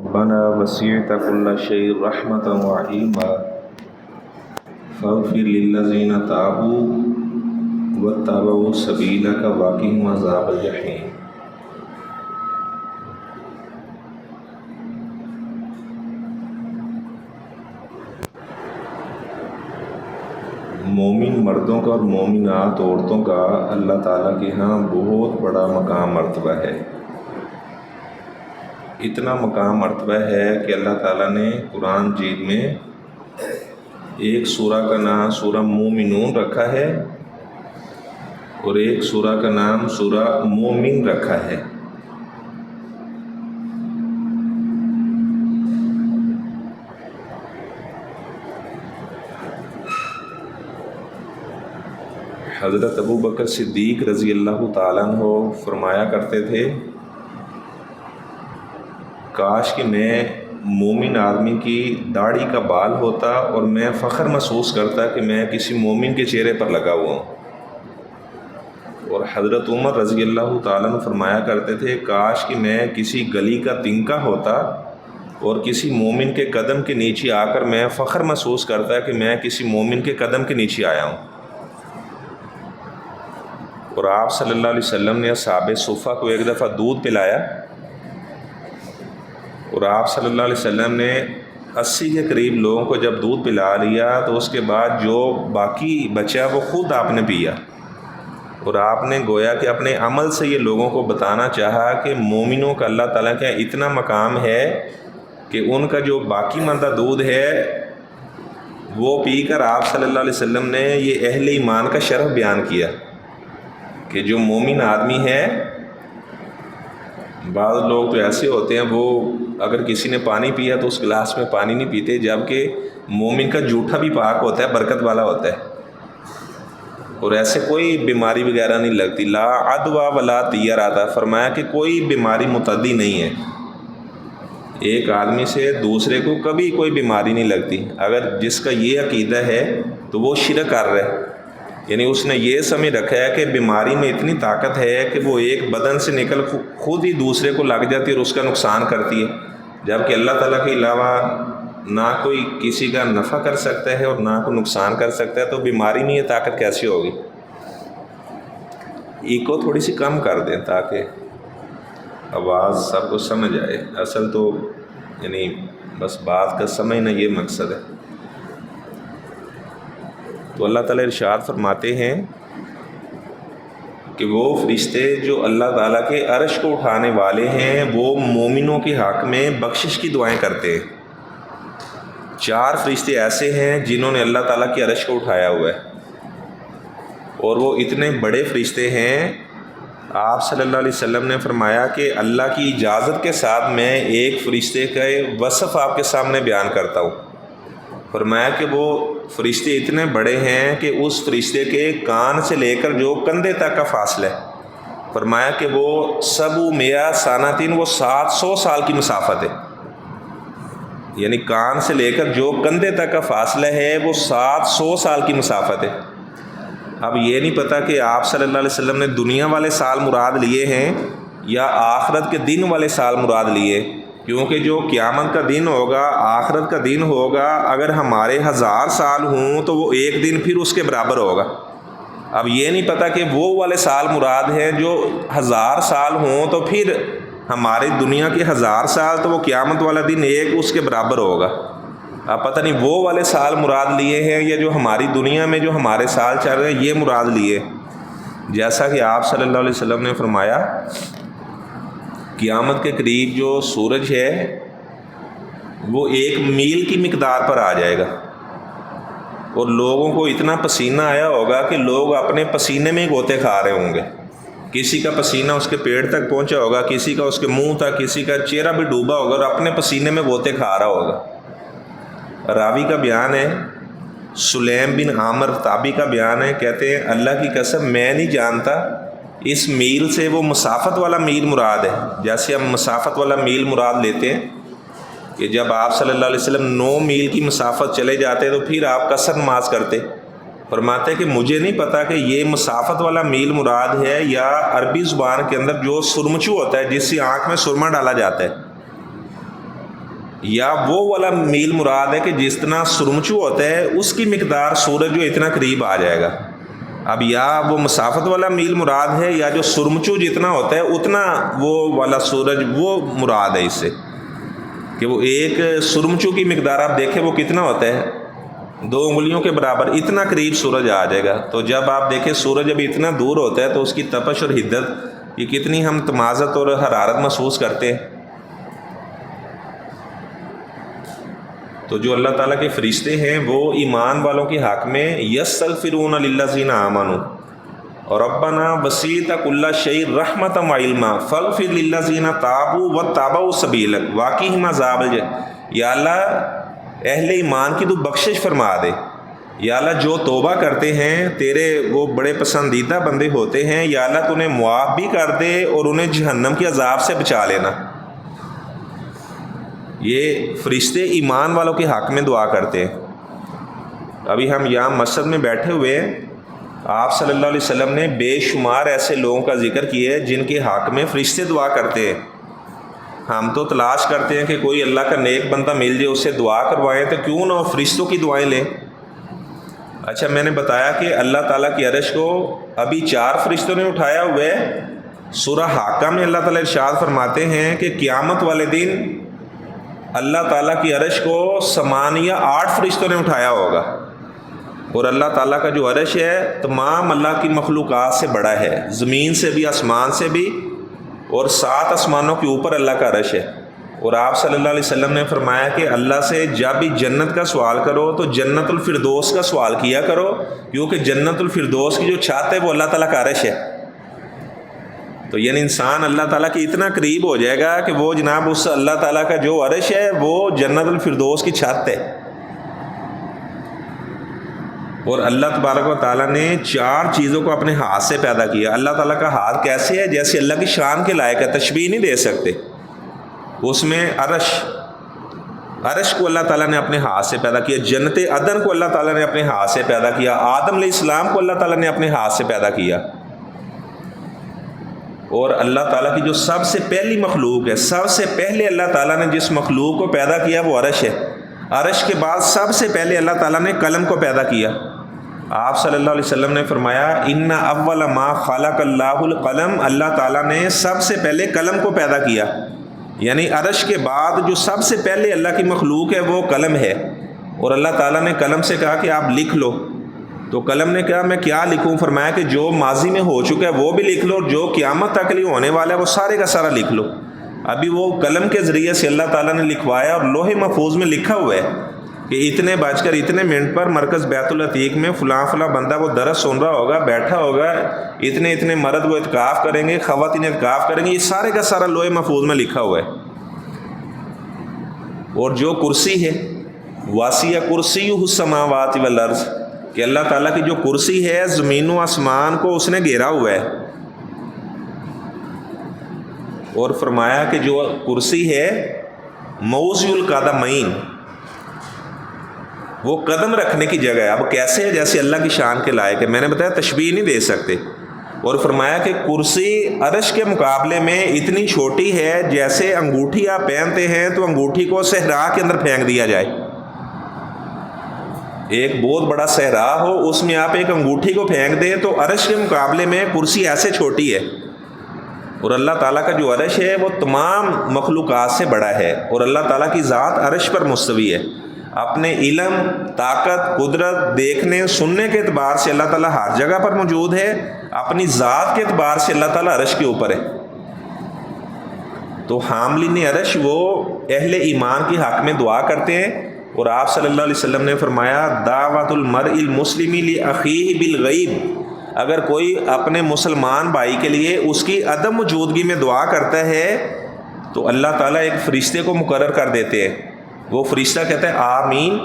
ربنا وسعت كل شيء رحمة وعلما فاغفر للذين تابوا واتبعوا سبيلك وقهم عذاب الجحيم۔ مومن مردوں کا اور مومنات عورتوں کا اللہ تعالیٰ کے ہاں بہت بڑا مقام مرتبہ ہے۔ اتنا مقام مرتبہ ہے کہ اللہ تعالیٰ نے قرآن مجید میں ایک سورہ کا نام سورہ مومنون رکھا ہے اور ایک سورہ کا نام سورہ مومن رکھا ہے۔ حضرت ابو بکر صدیق رضی اللہ تعالیٰ عنہ فرمایا کرتے تھے، کاش کہ میں مومن آدمی کی داڑھی کا بال ہوتا اور میں فخر محسوس کرتا کہ میں کسی مومن کے چہرے پر لگا ہوا ہوں۔ اور حضرت عمر رضی اللہ تعالیٰ عنہ فرمایا کرتے تھے، کاش کہ میں کسی گلی کا تنکا ہوتا اور کسی مومن کے قدم کے نیچے آ کر میں فخر محسوس کرتا کہ میں کسی مومن کے قدم کے نیچے آیا ہوں۔ اور آپ صلی اللہ علیہ وسلم نے اصحاب صفہ کو ایک دفعہ دودھ پلایا اور آپ صلی اللہ علیہ وسلم نے 80 کے قریب لوگوں کو جب دودھ پلا لیا تو اس کے بعد جو باقی بچا وہ خود آپ نے پیا، اور آپ نے گویا کہ اپنے عمل سے یہ لوگوں کو بتانا چاہا کہ مومنوں کا اللہ تعالیٰ کا اتنا مقام ہے کہ ان کا جو باقی ماندہ دودھ ہے وہ پی کر آپ صلی اللہ علیہ وسلم نے یہ اہل ایمان کا شرف بیان کیا کہ جو مومن آدمی ہے، بعض لوگ تو ایسے ہوتے ہیں وہ اگر کسی نے پانی پیا تو اس گلاس میں پانی نہیں پیتے، جبکہ مومن کا جھوٹا بھی پاک ہوتا ہے، برکت والا ہوتا ہے، اور ایسے کوئی بیماری وغیرہ نہیں لگتی۔ لا عدویٰ ولا طیرہ آتا، فرمایا کہ کوئی بیماری متعدی نہیں ہے، ایک آدمی سے دوسرے کو کبھی کوئی بیماری نہیں لگتی۔ اگر جس کا یہ عقیدہ ہے تو وہ شرک کر رہا ہے، یعنی اس نے یہ سمجھ رکھا ہے کہ بیماری میں اتنی طاقت ہے کہ وہ ایک بدن سے نکل خود ہی دوسرے کو لگ جاتی ہے اور اس کا نقصان کرتی ہے، جبکہ اللہ تعالیٰ کے علاوہ نہ کوئی کسی کا نفع کر سکتا ہے اور نہ کوئی نقصان کر سکتا ہے، تو بیماری میں یہ طاقت کیسے ہوگی؟ ایکو تھوڑی سی کم کر دیں تاکہ آواز سب کو سمجھ آئے۔ اصل تو یعنی بس بات کا سمجھنا یہ مقصد ہے۔ تو اللہ تعالیٰ ارشاد فرماتے ہیں کہ وہ فرشتے جو اللہ تعالیٰ کے عرش کو اٹھانے والے ہیں وہ مومنوں کے حق میں بخشش کی دعائیں کرتے ہیں۔ 4 فرشتے ایسے ہیں جنہوں نے اللہ تعالیٰ کے عرش کو اٹھایا ہوا ہے، اور وہ اتنے بڑے فرشتے ہیں، آپ صلی اللہ علیہ وسلم نے فرمایا کہ اللہ کی اجازت کے ساتھ میں ایک فرشتے کا وصف آپ کے سامنے بیان کرتا ہوں۔ فرمایا کہ وہ فرشتے اتنے بڑے ہیں کہ اس فرشتے کے کان سے لے کر جو کندھے تک کا فاصلہ ہے، فرمایا کہ وہ 700 سنتین، وہ 700 سال کی مسافت ہے، یعنی کان سے لے کر جو کندھے تک کا فاصلہ ہے وہ 700 سال کی مسافت ہے۔ اب یہ نہیں پتہ کہ آپ صلی اللہ علیہ وسلم نے دنیا والے سال مراد لیے ہیں یا آخرت کے دن والے سال مراد لیے، کیونکہ جو قیامت کا دن ہوگا، آخرت کا دن ہوگا، اگر ہمارے 1000 سال ہوں تو وہ ایک دن پھر اس کے برابر ہوگا۔ اب یہ نہیں پتہ کہ وہ والے سال مراد ہیں جو 1000 سال ہوں تو پھر ہماری دنیا کے 1000 سال تو وہ قیامت والا دن ایک اس کے برابر ہوگا۔ اب پتہ نہیں وہ والے سال مراد لیے ہیں یا جو ہماری دنیا میں جو ہمارے سال چل رہے ہیں یہ مراد لیے، جیسا کہ آپ صلی اللہ علیہ وسلم نے فرمایا قیامت کے قریب جو سورج ہے وہ 1 میل کی مقدار پر آ جائے گا، اور لوگوں کو اتنا پسینہ آیا ہوگا کہ لوگ اپنے پسینے میں گوتے کھا رہے ہوں گے، کسی کا پسینہ اس کے پیٹ تک پہنچا ہوگا، کسی کا اس کے منہ تک، کسی کا چہرہ بھی ڈوبا ہوگا اور اپنے پسینے میں گوتے کھا رہا ہوگا۔ راوی کا بیان ہے، سلیم بن عامر تابی کا بیان ہے، کہتے ہیں اللہ کی قسم میں نہیں جانتا اس میل سے وہ مسافت والا میل مراد ہے، جیسے ہم مسافت والا میل مراد لیتے ہیں کہ جب آپ صلی اللہ علیہ وسلم 9 میل کی مسافت چلے جاتے تو پھر آپ قصر نماز کرتے۔ فرماتے کہ مجھے نہیں پتا کہ یہ مسافت والا میل مراد ہے یا عربی زبان کے اندر جو سرمچو ہوتا ہے جس سے آنکھ میں سرما ڈالا جاتا ہے، یا وہ والا میل مراد ہے کہ جتنا سرمچو ہوتا ہے اس کی مقدار سورج جو اتنا قریب آ جائے گا. اب یا وہ مسافت والا میل مراد ہے یا جو سرمچو جتنا ہوتا ہے اتنا وہ والا سورج وہ مراد ہے اس سے کہ وہ ایک سرمچو کی مقدار آپ دیکھیں وہ کتنا ہوتا ہے 2 انگلیوں کے برابر اتنا قریب سورج آ جائے گا. تو جب آپ دیکھیں سورج جب اتنا دور ہوتا ہے تو اس کی تپش اور حدت یہ کتنی ہم تمازت اور حرارت محسوس کرتے ہیں. تو جو اللہ تعالیٰ کے فرشتے ہیں وہ ایمان والوں کے حق میں یستغفرون للذین آمنوا ربنا وسعت کل شیء رحمۃ وعلما فاغفر للذین تابوا واتبعوا سبیلک وقہم عذاب یا اللہ اہل ایمان کی تو بخشش فرما دے. یا اللہ جو توبہ کرتے ہیں تیرے وہ بڑے پسندیدہ بندے ہوتے ہیں یا اللہ تو انہیں معاف بھی کر دے اور انہیں جہنم کے عذاب سے بچا لینا. یہ فرشتے ایمان والوں کے حق میں دعا کرتے ہیں. ابھی ہم یہاں مسجد میں بیٹھے ہوئے ہیں, آپ صلی اللہ علیہ وسلم نے بے شمار ایسے لوگوں کا ذکر کیا ہے جن کے حق میں فرشتے دعا کرتے ہیں. ہم تو تلاش کرتے ہیں کہ کوئی اللہ کا نیک بندہ مل جائے اس سے دعا کروائیں, تو کیوں نہ فرشتوں کی دعائیں لیں. اچھا میں نے بتایا کہ اللہ تعالیٰ کی عرش کو ابھی 4 فرشتوں نے اٹھایا ہوا ہے. سورہ حاقہ میں اللہ تعالیٰ ارشاد فرماتے ہیں کہ قیامت والے دن اللہ تعالیٰ کی عرش کو 8 فرشتوں نے اٹھایا ہوگا. اور اللہ تعالیٰ کا جو عرش ہے تمام اللہ کی مخلوقات سے بڑا ہے, زمین سے بھی آسمان سے بھی, اور 7 آسمانوں کے اوپر اللہ کا عرش ہے. اور آپ صلی اللہ علیہ وسلم نے فرمایا کہ اللہ سے جب بھی جنت کا سوال کرو تو جنت الفردوس کا سوال کیا کرو, کیونکہ جنت الفردوس کی جو چھت ہے وہ اللہ تعالیٰ کا عرش ہے. تو یعنی انسان اللہ تعالیٰ کے اتنا قریب ہو جائے گا کہ وہ جناب اس اللہ تعالیٰ کا جو عرش ہے وہ جنت الفردوس کی چھت ہے. اور اللہ تبارک و تعالیٰ نے 4 چیزوں کو اپنے ہاتھ سے پیدا کیا. اللہ تعالیٰ کا ہاتھ کیسے ہے؟ جیسے اللہ کی شان کے لائق ہے, تشبیہ نہیں دے سکتے. اس میں عرش کو اللہ تعالیٰ نے اپنے ہاتھ سے پیدا کیا, جنت عدن کو اللہ تعالیٰ نے اپنے ہاتھ سے پیدا کیا, آدم علیہ السلام کو اللہ تعالیٰ نے اپنے ہاتھ سے پیدا کیا. اور اللہ تعالیٰ کی جو سب سے پہلی مخلوق ہے, سب سے پہلے اللہ تعالیٰ نے جس مخلوق کو پیدا کیا وہ عرش ہے. عرش کے بعد سب سے پہلے اللہ تعالیٰ نے قلم کو پیدا کیا. آپ صلی اللہ علیہ وسلم نے فرمایا ان اول ما خلق اللہ القلم, اللہ تعالیٰ نے سب سے پہلے قلم کو پیدا کیا. یعنی عرش کے بعد جو سب سے پہلے اللہ کی مخلوق ہے وہ قلم ہے. اور اللہ تعالیٰ نے قلم سے کہا کہ آپ لکھ لو. تو قلم نے کہا میں کیا لکھوں؟ فرمایا کہ جو ماضی میں ہو چکا ہے وہ بھی لکھ لو, اور جو قیامت تک لیے ہونے والا ہے وہ سارے کا سارا لکھ لو. ابھی وہ قلم کے ذریعے سے اللہ تعالیٰ نے لکھوایا اور لوح محفوظ میں لکھا ہوا ہے کہ اتنے بج کر اتنے منٹ پر مرکز بیت العتیق میں فلاں فلاں بندہ وہ درس سن رہا ہوگا, بیٹھا ہوگا, اتنے مرد وہ اعتکاف کریں گے, خواتین اعتکاف کریں گے. یہ سارے کا سارا لوح محفوظ میں لکھا ہوا ہے. اور جو کرسی ہے واسیہ کرسیہ السماوات والارض, کہ اللہ تعالیٰ کی جو کرسی ہے زمین و آسمان کو اس نے گھیرا ہوا ہے. اور فرمایا کہ جو کرسی ہے موضع القدمین, وہ قدم رکھنے کی جگہ ہے. اب کیسے ہے؟ جیسے اللہ کی شان کے لائق ہے. میں نے بتایا تشبیہ نہیں دے سکتے. اور فرمایا کہ کرسی عرش کے مقابلے میں اتنی چھوٹی ہے جیسے انگوٹھی آپ پہنتے ہیں تو انگوٹھی کو صحرا کے اندر پھینک دیا جائے. ایک بہت بڑا صحرا ہو, اس میں آپ ایک انگوٹھی کو پھینک دیں تو عرش کے مقابلے میں کرسی ایسے چھوٹی ہے. اور اللہ تعالیٰ کا جو عرش ہے وہ تمام مخلوقات سے بڑا ہے. اور اللہ تعالیٰ کی ذات عرش پر مستوی ہے. اپنے علم, طاقت, قدرت, دیکھنے سننے کے اعتبار سے اللہ تعالیٰ ہر جگہ پر موجود ہے. اپنی ذات کے اعتبار سے اللہ تعالیٰ عرش کے اوپر ہے. تو حاملین عرش وہ اہل ایمان کے حق میں دعا کرتے ہیں. اور آپ صلی اللہ علیہ وسلم نے فرمایا دعوت المرء المسلم لاخیہ بالغیب, اگر کوئی اپنے مسلمان بھائی کے لیے اس کی عدم موجودگی میں دعا کرتا ہے تو اللہ تعالیٰ ایک فرشتے کو مقرر کر دیتے ہیں. وہ فرشتہ کہتا ہے آمین,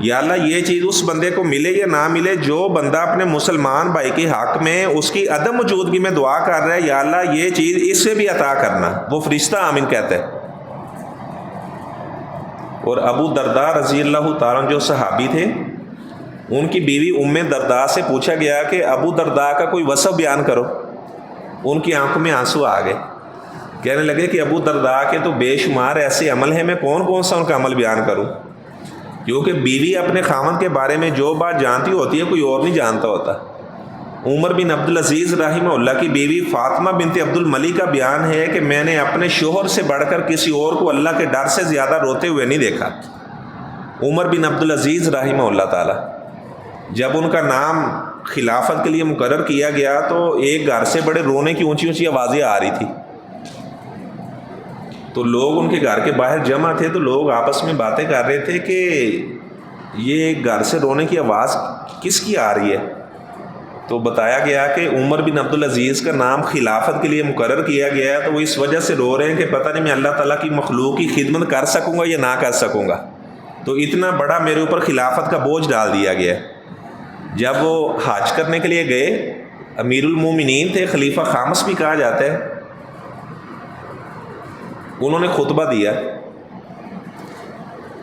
یا اللہ یہ چیز اس بندے کو ملے یا نہ ملے, جو بندہ اپنے مسلمان بھائی کے حق میں اس کی عدم موجودگی میں دعا کر رہا ہے یا اللہ یہ چیز اس سے بھی عطا کرنا, وہ فرشتہ آمین کہتا ہے. اور ابو درداء رضی اللہ تعالیٰ جو صحابی تھے, ان کی بیوی ام درداء سے پوچھا گیا کہ ابو درداء کا کوئی وصف بیان کرو. ان کی آنکھوں میں آنسو آ گئے. کہنے لگے کہ ابو درداء کے تو بے شمار ایسے عمل ہیں، میں کون کون سا ان کا عمل بیان کروں، کیونکہ بیوی اپنے خاوند کے بارے میں جو بات جانتی ہوتی ہے کوئی اور نہیں جانتا ہوتا۔ عمر بن عبدالعزیز رحمہ اللہ کی بیوی فاطمہ بنت عبد الملک کا بیان ہے کہ میں نے اپنے شوہر سے بڑھ کر کسی اور کو اللہ کے ڈر سے زیادہ روتے ہوئے نہیں دیکھا۔ عمر بن عبدالعزیز رحمہ اللہ تعالی، جب ان کا نام خلافت کے لیے مقرر کیا گیا تو ایک گھر سے بڑے رونے کی اونچی اونچی آوازیں آ رہی تھی، تو لوگ ان کے گھر کے باہر جمع تھے، تو لوگ آپس میں باتیں کر رہے تھے کہ یہ گھر سے رونے کی آواز کس کی آ رہی ہے؟ تو بتایا گیا کہ عمر بن عبدالعزیز کا نام خلافت کے لیے مقرر کیا گیا ہے، تو وہ اس وجہ سے رو رہے ہیں کہ پتہ نہیں میں اللہ تعالیٰ کی مخلوق کی خدمت کر سکوں گا یا نہ کر سکوں گا، تو اتنا بڑا میرے اوپر خلافت کا بوجھ ڈال دیا گیا ہے۔ جب وہ حج کرنے کے لیے گئے، امیر المومنین تھے، خلیفہ خامس بھی کہا جاتا ہے، انہوں نے خطبہ دیا،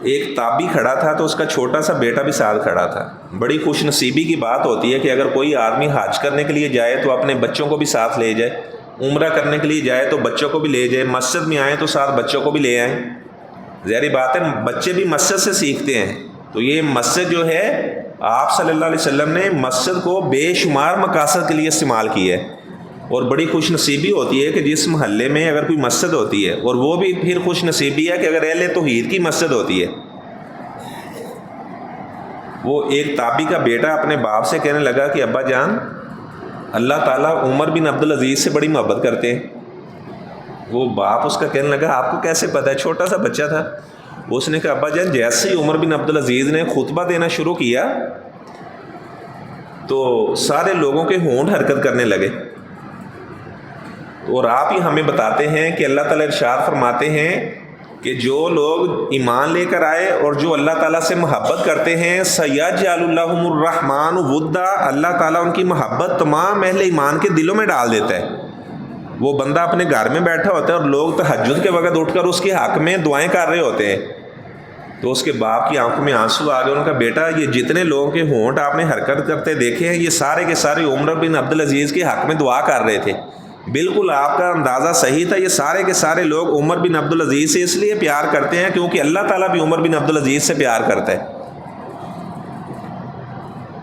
ایک تابی کھڑا تھا تو اس کا چھوٹا سا بیٹا بھی ساتھ کھڑا تھا۔ بڑی خوش نصیبی کی بات ہوتی ہے کہ اگر کوئی آدمی حج کرنے کے لیے جائے تو اپنے بچوں کو بھی ساتھ لے جائے، عمرہ کرنے کے لیے جائے تو بچوں کو بھی لے جائے، مسجد میں آئیں تو ساتھ بچوں کو بھی لے آئیں۔ ظاہری بات ہے بچے بھی مسجد سے سیکھتے ہیں، تو یہ مسجد جو ہے آپ صلی اللہ علیہ وسلم نے مسجد کو بے شمار مقاصد کے لیے استعمال کی ہے، اور بڑی خوش نصیبی ہوتی ہے کہ جس محلے میں اگر کوئی مسجد ہوتی ہے، اور وہ بھی پھر خوش نصیبی ہے کہ اگر اہل توحید کی مسجد ہوتی ہے۔ وہ ایک تابی کا بیٹا اپنے باپ سے کہنے لگا کہ ابا جان، اللہ تعالیٰ عمر بن عبدالعزیز سے بڑی محبت کرتے ہیں۔ وہ باپ اس کا کہنے لگا آپ کو کیسے پتہ ہے؟ چھوٹا سا بچہ تھا۔ اس نے کہا ابا جان، جیسے ہی عمر بن عبدالعزیز نے خطبہ دینا شروع کیا تو سارے لوگوں کے ہونٹ حرکت کرنے لگے، اور آپ ہی ہمیں بتاتے ہیں کہ اللہ تعالیٰ ارشاد فرماتے ہیں کہ جو لوگ ایمان لے کر آئے اور جو اللہ تعالیٰ سے محبت کرتے ہیں، سَيَجْعَلُ اللَّهُمُ الرَّحْمَنُ وُدًّا، اللہ تعالیٰ ان کی محبت تمام اہل ایمان کے دلوں میں ڈال دیتا ہے۔ وہ بندہ اپنے گھر میں بیٹھا ہوتا ہے اور لوگ تہجد کے وقت اٹھ کر اس کے حق میں دعائیں کر رہے ہوتے ہیں، تو اس کے باپ کی آنکھوں میں آنسو آ گئے۔ ان کا بیٹا، یہ جتنے لوگوں کے ہونٹ آپ نے حرکت کرتے دیکھے ہیں، یہ سارے کے سارے عمر بن عبدالعزیز کے حق میں دعا کر رہے تھے۔ بالکل آپ کا اندازہ صحیح تھا، یہ سارے کے سارے لوگ عمر بن عبدالعزیز سے اس لیے پیار کرتے ہیں کیونکہ اللہ تعالیٰ بھی عمر بن عبدالعزیز سے پیار کرتا ہے۔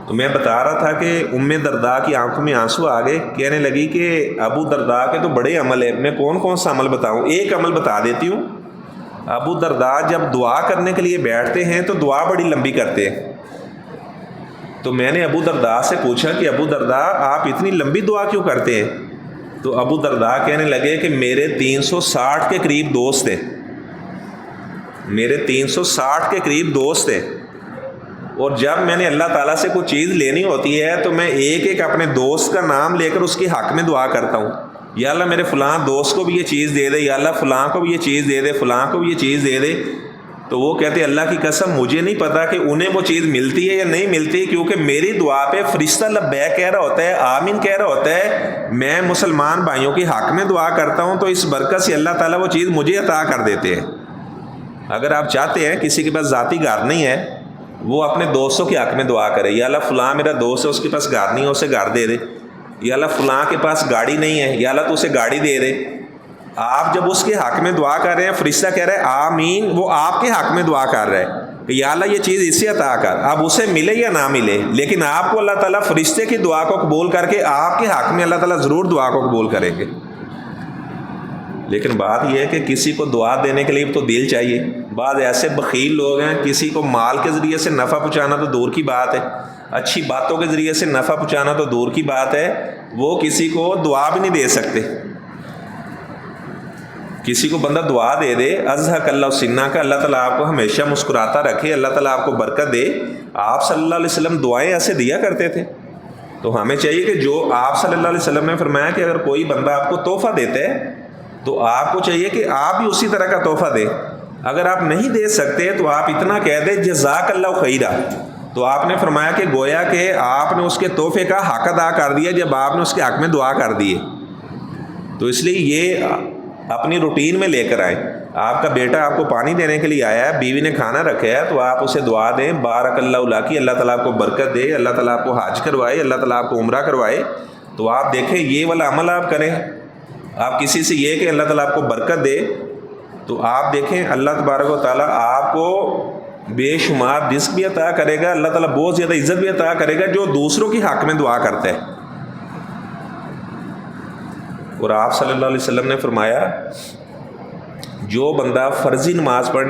تو میں بتا رہا تھا کہ ام درداء کی آنکھوں میں آنسو آ گئے، کہنے لگی کہ ابو درداء کے تو بڑے عمل ہیں، میں کون کون سا عمل بتاؤں؟ ایک عمل بتا دیتی ہوں۔ ابو درداء جب دعا کرنے کے لیے بیٹھتے ہیں تو دعا بڑی لمبی کرتے ہیں۔ تو میں نے ابو درداء سے پوچھا کہ ابو درداء آپ اتنی لمبی دعا کیوں کرتے ہیں؟ تو ابو درداء کہنے لگے کہ میرے 360 کے قریب دوست ہیں، میرے 360 کے قریب دوست ہیں، اور جب میں نے اللہ تعالیٰ سے کوئی چیز لینی ہوتی ہے تو میں ایک ایک اپنے دوست کا نام لے کر اس کے حق میں دعا کرتا ہوں، یا اللہ میرے فلاں دوست کو بھی یہ چیز دے دے، یا اللہ فلاں کو بھی یہ چیز دے دے، فلاں کو بھی یہ چیز دے دے۔ تو وہ کہتے اللہ کی قسم مجھے نہیں پتا کہ انہیں وہ چیز ملتی ہے یا نہیں ملتی، کیونکہ میری دعا پہ فرشتہ لبیک کہہ رہا ہوتا ہے، آمین کہہ رہا ہوتا ہے، میں مسلمان بھائیوں کے حق میں دعا کرتا ہوں، تو اس برکت سے اللہ تعالیٰ وہ چیز مجھے عطا کر دیتے ہیں۔ اگر آپ چاہتے ہیں کسی کے پاس ذاتی گھر نہیں ہے، وہ اپنے دوستوں کے حق میں دعا کرے، یا اللہ فلاں میرا دوست ہے، اس کے پاس گھر نہیں ہے، اسے گھر دے دے، یا اللہ فلاں کے پاس گاڑی نہیں ہے، یا اللہ تو اسے گاڑی دے دے۔ آپ جب اس کے حق میں دعا کر رہے ہیں، فرشتہ کہہ رہا ہے آمین، وہ آپ کے حق میں دعا کر رہا ہے کہ یا اللہ یہ چیز اسے عطا کر، اب اسے ملے یا نہ ملے، لیکن آپ کو اللہ تعالیٰ فرشتے کی دعا کو قبول کر کے آپ کے حق میں اللہ تعالیٰ ضرور دعا کو قبول کریں گے۔ لیکن بات یہ ہے کہ کسی کو دعا دینے کے لیے تو دل چاہیے۔ بعض ایسے بخیل لوگ ہیں، کسی کو مال کے ذریعے سے نفع پہنچانا تو دور کی بات ہے، اچھی باتوں کے ذریعے سے نفع پہنچانا تو دور کی بات ہے، وہ کسی کو دعا بھی نہیں دے سکتے۔ کسی کو بندہ دعا دے دے، ازحق اللہ سنہ کا، اللہ تعالیٰ آپ کو ہمیشہ مسکراتا رکھے، اللہ تعالیٰ آپ کو برکت دے۔ آپ صلی اللہ علیہ وسلم دعائیں ایسے دیا کرتے تھے، تو ہمیں چاہیے کہ جو آپ صلی اللہ علیہ وسلم نے فرمایا کہ اگر کوئی بندہ آپ کو تحفہ دیتا ہے تو آپ کو چاہیے کہ آپ بھی اسی طرح کا تحفہ دیں۔ اگر آپ نہیں دے سکتے تو آپ اتنا کہہ دیں جزاک اللہ خیرہ، تو آپ نے فرمایا کہ گویا کہ آپ نے اس کے تحفے کا حق ادا کر دیا جب آپ نے اس کے حق میں دعا کر دی ہے۔ تو اس لیے یہ اپنی روٹین میں لے کر آئیں۔ آپ کا بیٹا آپ کو پانی دینے کے لیے آیا ہے، بیوی نے کھانا رکھا ہے، تو آپ اسے دعا دیں بارک اللہ لکی، اللہ تعالیٰ آپ کو برکت دے، اللہ تعالیٰ آپ کو حج کروائے، اللہ تعالیٰ آپ کو عمرہ کروائے۔ تو آپ دیکھیں یہ والا عمل آپ کریں۔ آپ کسی سے یہ کہ اللہ تعالیٰ آپ کو برکت دے، تو آپ دیکھیں اللہ تبارک و تعالیٰ آپ کو بے شمار رزق بھی عطا کرے گا، اللہ تعالیٰ بہت زیادہ عزت بھی عطا کرے گا جو دوسروں کے حق میں دعا کرتا ہے۔ اور آپ صلی اللہ علیہ وسلم نے فرمایا جو بندہ فرضی نماز پڑھنے